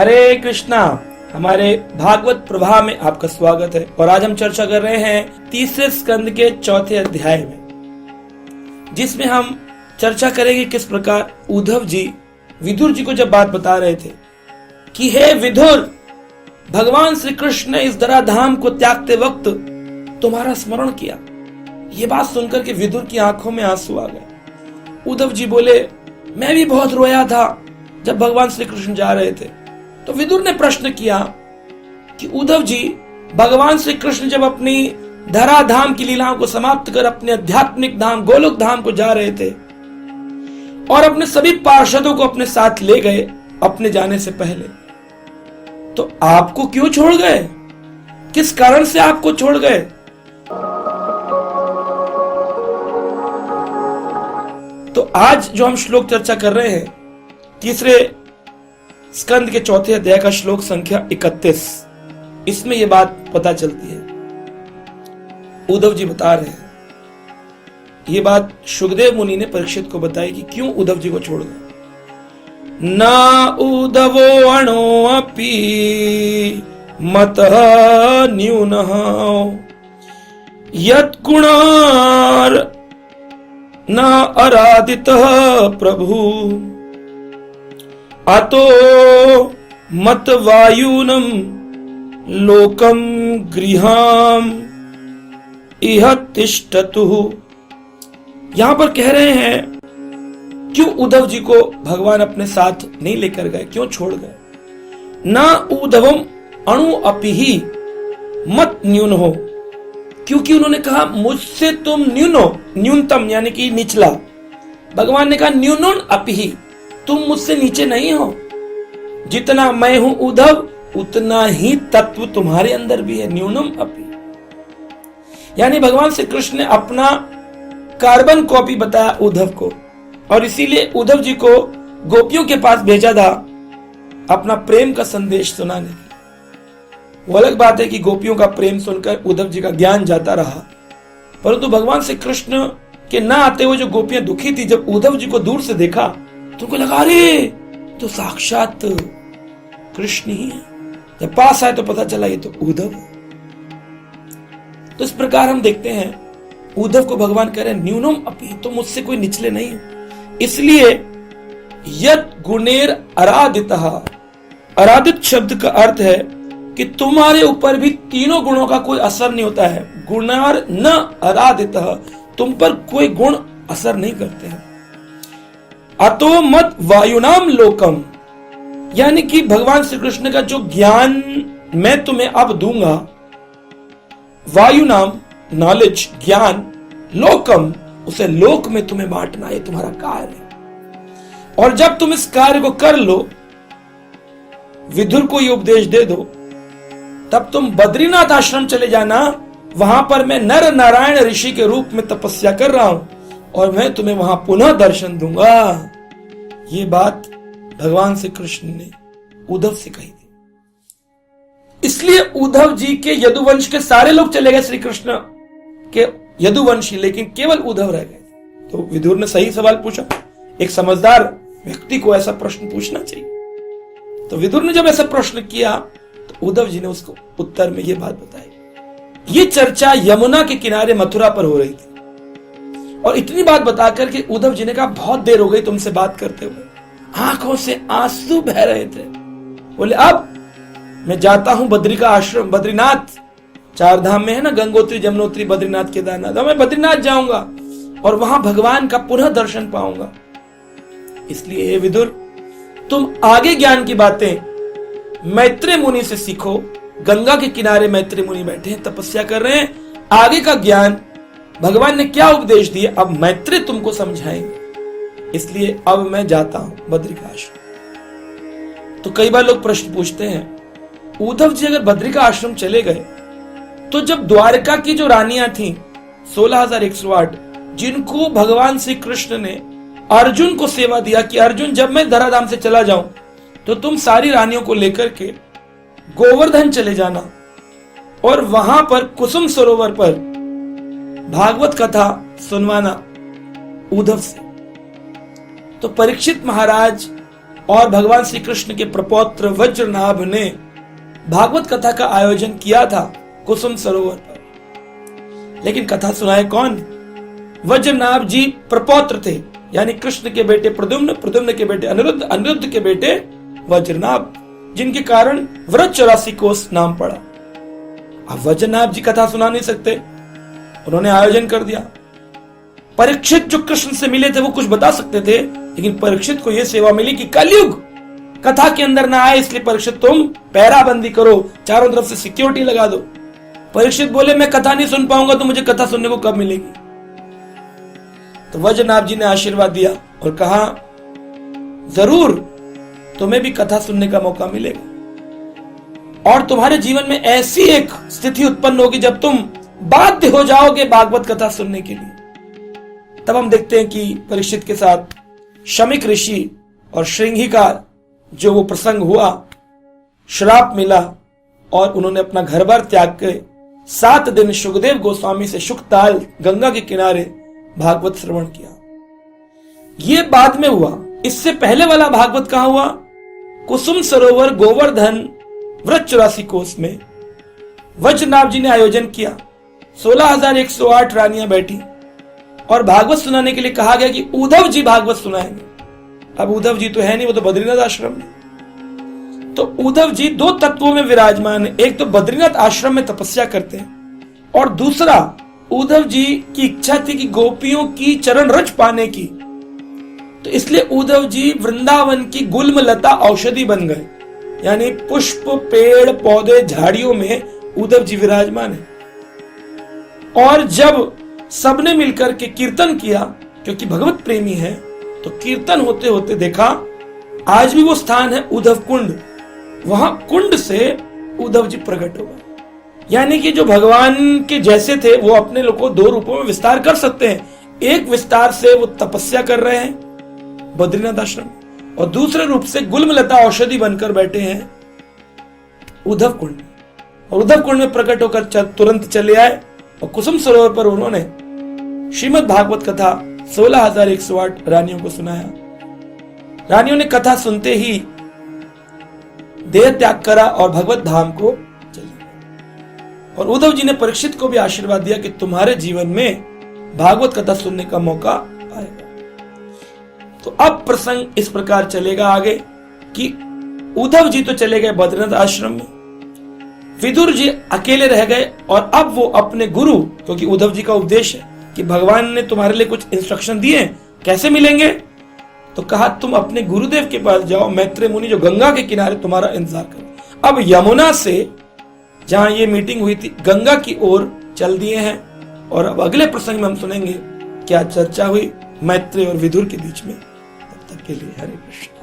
हरे कृष्णा। हमारे भागवत प्रभा में आपका स्वागत है और आज हम चर्चा कर रहे हैं तीसरे स्कंद के चौथे अध्याय में, जिसमें हम चर्चा करेंगे किस प्रकार उद्धव जी विदुर जी को जब बात बता रहे थे कि हे विदुर, भगवान श्री कृष्ण ने इस धराधाम को त्यागते वक्त तुम्हारा स्मरण किया। ये बात सुनकर के विदुर की आंखों में आंसू आ गए। उद्धव जी बोले, मैं भी बहुत रोया था जब भगवान श्री कृष्ण जा रहे थे। तो विदुर ने प्रश्न किया कि उद्धव जी, भगवान श्री कृष्ण जब अपनी धराधाम की लीलाओं को समाप्त कर अपने आध्यात्मिक धाम गोलोक धाम को जा रहे थे और अपने सभी पार्षदों को अपने साथ ले गए अपने जाने से पहले, तो आपको क्यों छोड़ गए? किस कारण से आपको छोड़ गए? तो आज जो हम श्लोक चर्चा कर रहे हैं, तीसरे स्कंद के चौथे अध्याय का श्लोक संख्या 31, इसमें यह बात पता चलती है। उद्धव जी बता रहे हैं, ये बात सुखदेव मुनि ने परीक्षित को बताई कि क्यों उद्धव जी को छोड़ गए। ना उद्धवो अणो अपि मतः न्यूनः यत् गुणार न आराधितः प्रभु अतो मत वायुनम लोकम गृहाम इह तिष्ठतु। यहां पर कह रहे हैं क्यों उद्धव जी को भगवान अपने साथ नहीं लेकर गए, क्यों छोड़ गए। ना उद्धवम अणु अपि ही मत न्यून हो, क्योंकि उन्होंने कहा मुझसे तुम न्यून हो, न्यूनतम यानी कि निचला। भगवान ने कहा न्यूनोन अपि ही, तुम मुझसे नीचे नहीं हो। जितना मैं हूं उद्धव, उतना ही तत्व तुम्हारे अंदर भी है, न्यूनम अपि। यानी भगवान श्री कृष्ण ने अपना कार्बन कॉपी बताया उद्धव को, और इसीलिए उद्धव जी को गोपियों के पास भेजा था अपना प्रेम का संदेश सुनाने के। वो अलग बात है कि गोपियों का प्रेम सुनकर उद्धव जी का ज्ञान जाता रहा, परंतु भगवान श्री कृष्ण के न आते हुए जो गोपियां दुखी थी, जब उद्धव जी को दूर से देखा तो उनको लगा, अरे तो साक्षात कृष्ण ही है। जब पास आए तो पता चला ये तो उद्धव है। तो इस प्रकार हम देखते हैं उद्धव को भगवान कह रहे न्यूनम अपि, तो मुझसे कोई निचले नहीं हो। इसलिए यत् गुणेर आराधितः, आराधित शब्द का अर्थ है कि तुम्हारे ऊपर भी तीनों गुणों का कोई असर नहीं होता है। गुणार न आराधितः, तुम पर कोई गुण असर नहीं करते हैं। अतो मत वायुनाम लोकम, यानी कि भगवान श्री कृष्ण का जो ज्ञान मैं तुम्हें अब दूंगा, वायु नाम नॉलेज ज्ञान, लोकम उसे लोक में तुम्हें बांटना, ये तुम्हारा कार्य है। और जब तुम इस कार्य को कर लो, विदुर को ये उपदेश दे दो, तब तुम बद्रीनाथ आश्रम चले जाना। वहां पर मैं नर नारायण ऋषि के रूप में तपस्या कर रहा हूं और मैं तुम्हें वहां पुनः दर्शन दूंगा। ये बात भगवान श्री कृष्ण ने उद्धव से कही थी। इसलिए उद्धव जी के यदुवंश के सारे लोग चले गए श्री कृष्ण के यदुवंशी, लेकिन केवल उद्धव रह गए। तो विदुर ने सही सवाल पूछा। एक समझदार व्यक्ति को ऐसा प्रश्न पूछना चाहिए। तो विदुर ने जब ऐसा प्रश्न किया तो उद्धव जी ने उसको उत्तर में यह बात बताई। ये चर्चा यमुना के किनारे मथुरा पर हो रही थी और इतनी बात बताकर के उद्धव जी ने कहा, बहुत देर हो गई तुमसे बात करते हुए, आंखों से आंसू बह रहे थे। बोले, अब मैं जाता हूं बद्री का आश्रम, बद्रीनाथ चार धाम में है ना, गंगोत्री जमुनोत्री बद्रीनाथ केदारनाथ। मैं बद्रीनाथ जाऊंगा और वहां भगवान का पुनः दर्शन पाऊंगा। इसलिए हे विदुर, तुम आगे ज्ञान की बातें मैत्रेय मुनि से सीखो। गंगा के किनारे मैत्रेय मुनि बैठे हैं, तपस्या कर रहे हैं। आगे का ज्ञान भगवान ने क्या उपदेश दिए, अब मैत्रेय तुमको समझाएंगे। इसलिए अब मैं जाता हूं बद्री का आश्रम। तो कई बार लोग प्रश्न पूछते हैं, उद्धव जी अगर बद्री का आश्रम चले गए, तो जब द्वारका की जो रानियां थीं 16,108, जिनको भगवान श्री कृष्ण ने अर्जुन को सेवा दिया कि अर्जुन जब मैं धराधाम से चला जाऊं तो तुम सारी रानियों को लेकर के गोवर्धन चले जाना और वहां पर कुसुम सरोवर पर भागवत कथा सुनवाना उद्धव से। तो परीक्षित महाराज और भगवान श्री कृष्ण के प्रपौत्र वज्रनाभ ने भागवत कथा का आयोजन किया था कुसुम सरोवर पर। लेकिन कथा सुनाए कौन? वज्रनाभ जी प्रपौत्र थे, यानी कृष्ण के बेटे प्रद्युम्न, प्रद्युम्न के बेटे अनिरुद्ध, अनिरुद्ध के बेटे वज्रनाभ, जिनके कारण व्रत 84 कोस नाम पड़ा। अब वज्रनाभ जी कथा सुना नहीं सकते, उन्होंने आयोजन कर दिया। परीक्षित जो कृष्ण से मिले थे वो कुछ बता सकते थे, लेकिन परीक्षित को यह सेवा मिली कि कलयुग कथा के अंदर ना आए, इसलिए परीक्षित तुम पैराबंदी करो, चारों तरफ से सिक्योरिटी लगा दो। परीक्षित बोले मैं कथा नहीं सुन पाऊंगा, तो मुझे कथा सुनने को कब मिलेगी? तो वज्रनाभ जी ने आशीर्वाद दिया और कहा जरूर तुम्हें भी कथा सुनने का मौका मिलेगा, और तुम्हारे जीवन में ऐसी एक स्थिति उत्पन्न होगी जब तुम बाध्य हो जाओगे भागवत कथा सुनने के लिए। तब हम देखते हैं कि परीक्षित के साथ शमिक ऋषि और श्रृंगी का जो वो प्रसंग हुआ, श्राप मिला और उन्होंने अपना घर बार त्याग के 7 दिन सुखदेव गोस्वामी से शुकताल गंगा के किनारे भागवत श्रवण किया। ये बाद में हुआ, इससे पहले वाला भागवत कहां हुआ? कुसुम सरोवर गोवर्धन व्रत 84 कोस में वज्रनाभ जी ने आयोजन किया। 16,108 रानियां बैठी और भागवत सुनाने के लिए कहा गया कि उद्धव जी भागवत सुनाएंगे। अब उद्धव जी तो है नहीं, वो तो बद्रीनाथ आश्रम में। तो उद्धव जी 2 तत्वों में विराजमान है, एक तो बद्रीनाथ आश्रम में तपस्या करते हैं, और दूसरा उद्धव जी की इच्छा थी कि गोपियों की चरण रज पाने की, तो इसलिए उद्धव जी वृंदावन की गुल्म लता औषधि बन गए, यानी पुष्प पेड़ पौधे झाड़ियों में उद्धव जी विराजमान है। और जब सबने मिलकर के कीर्तन किया, क्योंकि भगवत प्रेमी है, तो कीर्तन होते होते देखा आज भी वो स्थान है उद्धव कुंड, वहां कुंड से उद्धव जी प्रकट हो गए। यानी कि जो भगवान के जैसे थे वो अपने लोग को 2 रूपों में विस्तार कर सकते हैं। एक विस्तार से वो तपस्या कर रहे हैं बद्रीनाथ आश्रम, और दूसरे रूप से गुल्मलता औषधि बनकर बैठे हैं उद्धव कुंड में। और उद्धव कुंड में प्रकट होकर तुरंत चले आए और कुसुम सरोवर पर उन्होंने श्रीमद् भागवत कथा 16,108 रानियों को सुनाया। रानियों ने कथा सुनते ही देह त्याग करा और भगवत धाम को चले गए। और उद्धव जी ने परीक्षित को भी आशीर्वाद दिया कि तुम्हारे जीवन में भागवत कथा सुनने का मौका आएगा। तो अब प्रसंग इस प्रकार चलेगा आगे कि उद्धव जी तो चले गए बद्रीनाथ आश्रम में, विदुर जी अकेले रह गए, और अब वो अपने गुरु, क्योंकि उद्धव जी का उपदेश है कि भगवान ने तुम्हारे लिए कुछ इंस्ट्रक्शन दिए, कैसे मिलेंगे? तो कहा तुम अपने गुरुदेव के पास जाओ, मैत्रेय मुनि जो गंगा के किनारे तुम्हारा इंतजार करें। अब यमुना से जहां ये मीटिंग हुई थी गंगा की ओर चल दिए हैं, और अब अगले प्रसंग में हम सुनेंगे क्या चर्चा हुई मैत्रेय और विदुर के बीच में। तब तक के लिए हरे कृष्ण।